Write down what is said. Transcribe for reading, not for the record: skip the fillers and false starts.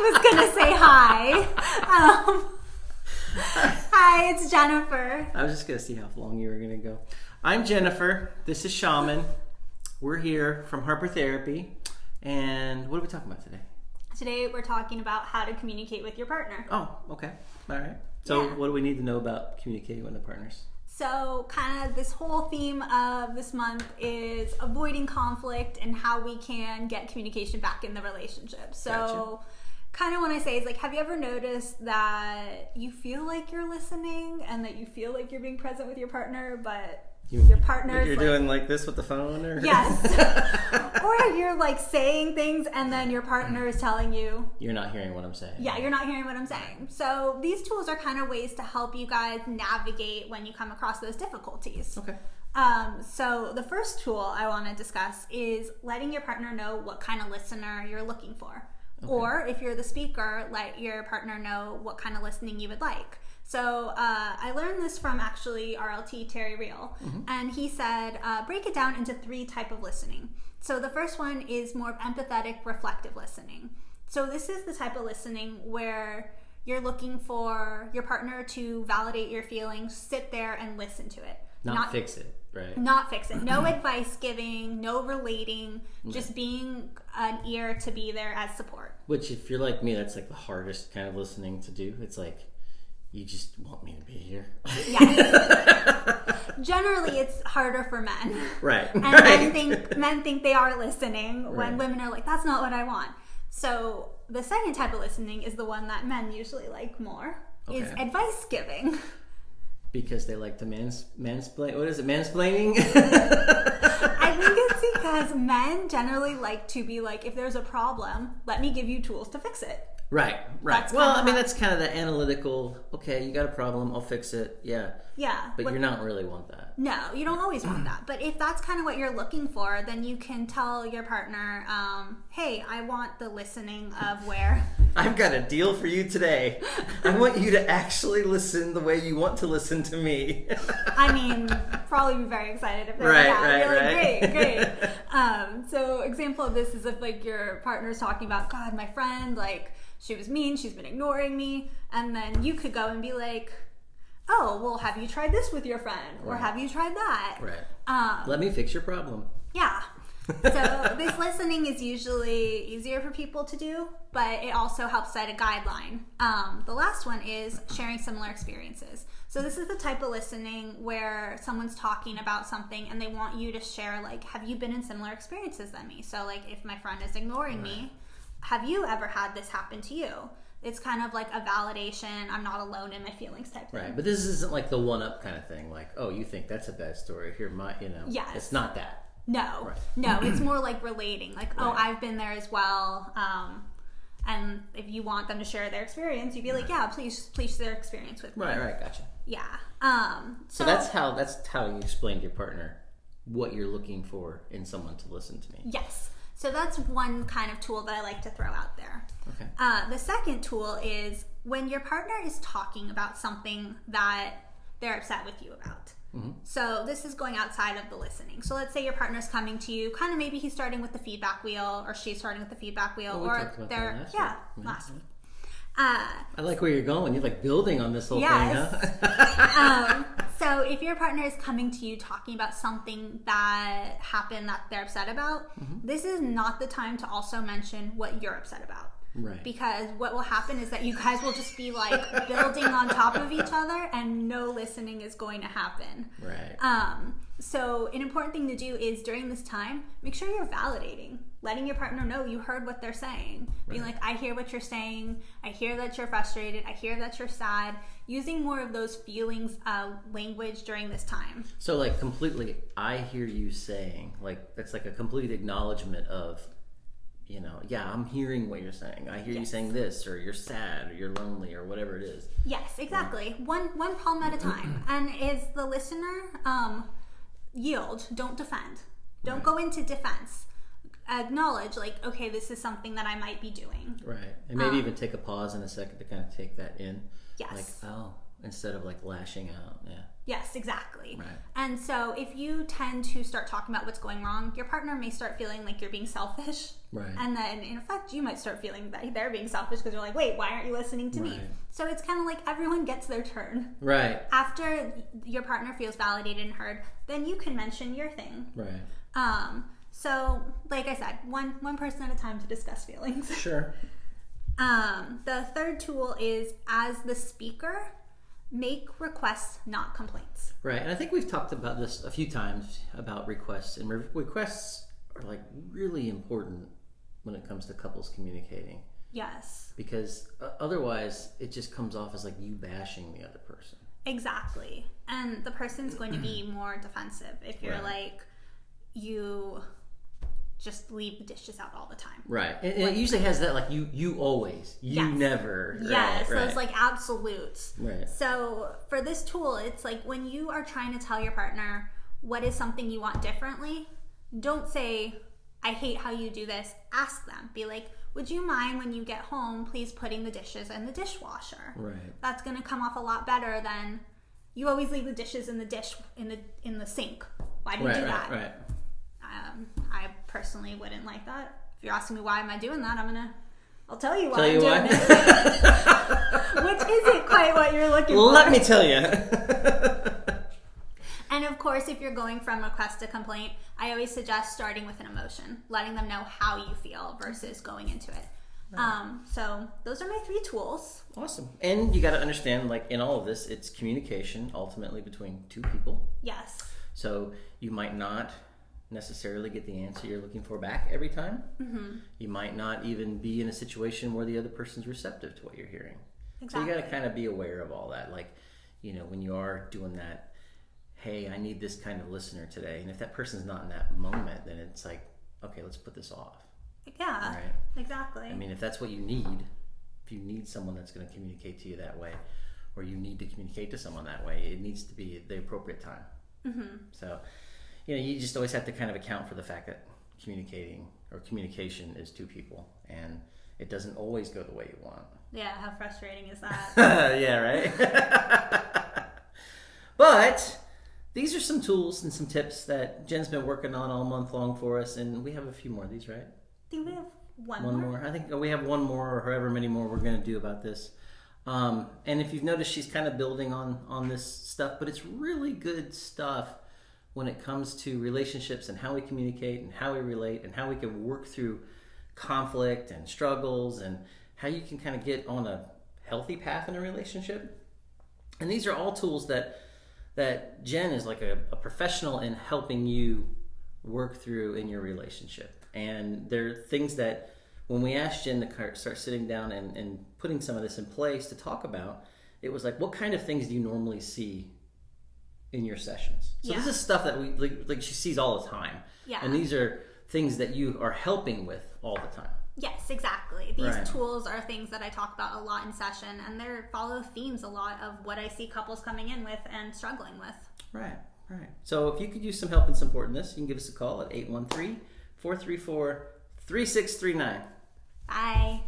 was going to say hi. Hi, it's Jennifer. I was just going to see how long you were going to go. I'm Jennifer. This is Shaman. We're here from Harper Therapy. And what are we talking about today? Today we're talking about how to communicate with your partner. Oh, okay. All right. So what do we need to know about communicating with the partners? So kind of this whole theme of this month is avoiding conflict and how we can get communication back in the relationship. So Gotcha. Kind of when I say is like, have you ever noticed that you feel like you're listening and that you feel like you're being present with your partner, but your partner is You're doing like this with the phone? Or? Yes. Or you're like saying things and then your partner is telling you You're not hearing what I'm saying. Yeah, you're not hearing what I'm saying. So these tools are kind of ways to help you guys navigate when you come across those difficulties. Okay. So the first tool I want to discuss is letting your partner know what kind of listener you're looking for. Okay. Or if you're the speaker, let your partner know what kind of listening you would like. So I learned this from actually RLT Terry Real, and he said break it down into 3 types of listening. So the first one is more empathetic, reflective listening. So this is the type of listening where you're looking for your partner to validate your feelings, sit there and listen to it. Not fix it, right? Not fix it. No advice giving, no relating, just being an ear to be there as support. Which, if you're like me, that's like the hardest kind of listening to do. It's like, you just want me to be here. Yes. Generally, it's harder for men. Right. And right. men think they are listening when Right. women are like, that's not what I want. So the second type of listening is the one that men usually like more, is advice giving. Because they like to mansplain. What is it? Mansplaining? I think it's because men generally like to be like, if there's a problem, let me give you tools to fix it. Right. That's Well, I mean, that's kind of the analytical, okay, you got a problem, I'll fix it. Yeah. Yeah. But you're not really want that. No, you don't always want that. But if that's kind of what you're looking for, then you can tell your partner, hey, I want the listening of where... I've got a deal for you today. I want you to actually listen the way you want to listen to me. I mean, probably be very excited if they're like, Right. Great. So example of this is if like your partner's talking about, God, my friend, like she was mean, she's been ignoring me. And then you could go and be like, oh, well, have you tried this with your friend? Or have you tried that? Right. Let me fix your problem. Yeah. So this listening is usually easier for people to do, but it also helps set a guideline. The last one is sharing similar experiences. So this is the type of listening where someone's talking about something and they want you to share, like, have you been in similar experiences than me? So like if my friend is ignoring me, have you ever had this happen to you? It's kind of like a validation, I'm not alone in my feelings type thing. Right, but this isn't like the one-up kind of thing, like, oh, you think that's a bad story, here, Yes. It's not that. No, no, it's more like relating, like, oh, I've been there as well, and if you want them to share their experience, you'd be like, yeah, please share their experience with me. Right, gotcha. Yeah. So that's how you explain to your partner what you're looking for in someone to listen to me. Yes. So that's one kind of tool that I like to throw out there. Okay. The second tool is when your partner is talking about something that they're upset with you about. So this is going outside of the listening. So let's say your partner's coming to you, kind of maybe he's starting with the feedback wheel or she's starting with the feedback wheel, or they're last week. I like where you're going. You're like building on this whole thing, huh? So if your partner is coming to you talking about something that happened that they're upset about, this is not the time to also mention what you're upset about. Right. Because what will happen is that you guys will just be like building on top of each other and no listening is going to happen. Right. So an important thing to do is during this time, make sure you're validating, letting your partner know you heard what they're saying. Being like, I hear what you're saying. I hear that you're frustrated. I hear that you're sad. Using more of those feelings language during this time. So like completely, I hear you saying, like that's like a complete acknowledgement of, yeah, I'm hearing what you're saying. I hear you saying this, or you're sad, or you're lonely, or whatever it is. Yes, exactly. One problem at a time. And is the listener yield, don't defend. Don't go into defense. Acknowledge, like, okay, this is something that I might be doing. Right. And maybe even take a pause in a second to kind of take that in. Yes. Like, oh, instead of like lashing out. Yeah. Yes, exactly. Right. And so if you tend to start talking about what's going wrong, your partner may start feeling like you're being selfish. Right. And then in effect, you might start feeling that they're being selfish because you're like, wait, why aren't you listening to me? So it's kind of like everyone gets their turn. Right. After your partner feels validated and heard, then you can mention your thing. Right. So like I said, one person at a time to discuss feelings. Sure. The third tool is, as the speaker, make requests, not complaints. Right, and I think we've talked about this a few times about requests, and requests are like really important when it comes to couples communicating. Yes. Because otherwise, it just comes off as like you bashing the other person. Exactly. And the person's going to be more defensive if you're like, you just leave the dishes out all the time. Right. And it usually has that like you always, you never. Yes, right. Those like absolutes. Right. So for this tool, it's like when you are trying to tell your partner what is something you want differently, don't say, I hate how you do this. Ask them. Be like, would you mind when you get home, please putting the dishes in the dishwasher? Right. That's going to come off a lot better than you always leave the dishes in the dish in the sink. Why do you do that? Right. I personally wouldn't like that. If you're asking me why am I doing that, I'll tell you why I'm doing it. Which isn't quite what you're looking for. Let me tell you. And of course, if you're going from request to complaint, I always suggest starting with an emotion, letting them know how you feel versus going into it. So those are my 3 tools. Awesome. And you got to understand, like in all of this, it's communication ultimately between 2 people. Yes. So you might not necessarily get the answer you're looking for back every time. Mm-hmm. You might not even be in a situation where the other person's receptive to what you're hearing. Exactly. So you got to kind of be aware of all that. Like, when you are doing that, hey, I need this kind of listener today. And if that person's not in that moment, then it's like, okay, let's put this off. Yeah, right? Exactly. I mean, if that's what you need, if you need someone that's going to communicate to you that way, or you need to communicate to someone that way, it needs to be the appropriate time. Mm-hmm. So, you just always have to kind of account for the fact that communication is 2 people, and it doesn't always go the way you want. Yeah, how frustrating is that? Yeah, right? But these are some tools and some tips that Jen's been working on all month long for us, and we have a few more of these, right? I think we have one more. I think we have one more, or however many more we're going to do about this. And if you've noticed, she's kind of building on this stuff, but it's really good stuff when it comes to relationships and how we communicate and how we relate and how we can work through conflict and struggles and how you can kind of get on a healthy path in a relationship. And these are all tools that Jen is like a professional in helping you work through in your relationship. And they're things that when we asked Jen to start sitting down and putting some of this in place to talk about, it was like, what kind of things do you normally see in your sessions? So this is stuff that we like she sees all the time. Yeah. And these are things that you are helping with all the time. Yes, exactly. These tools are things that I talk about a lot in session, and they follow themes a lot of what I see couples coming in with and struggling with. Right. So if you could use some help and support in this, you can give us a call at 813-434-3639. Bye.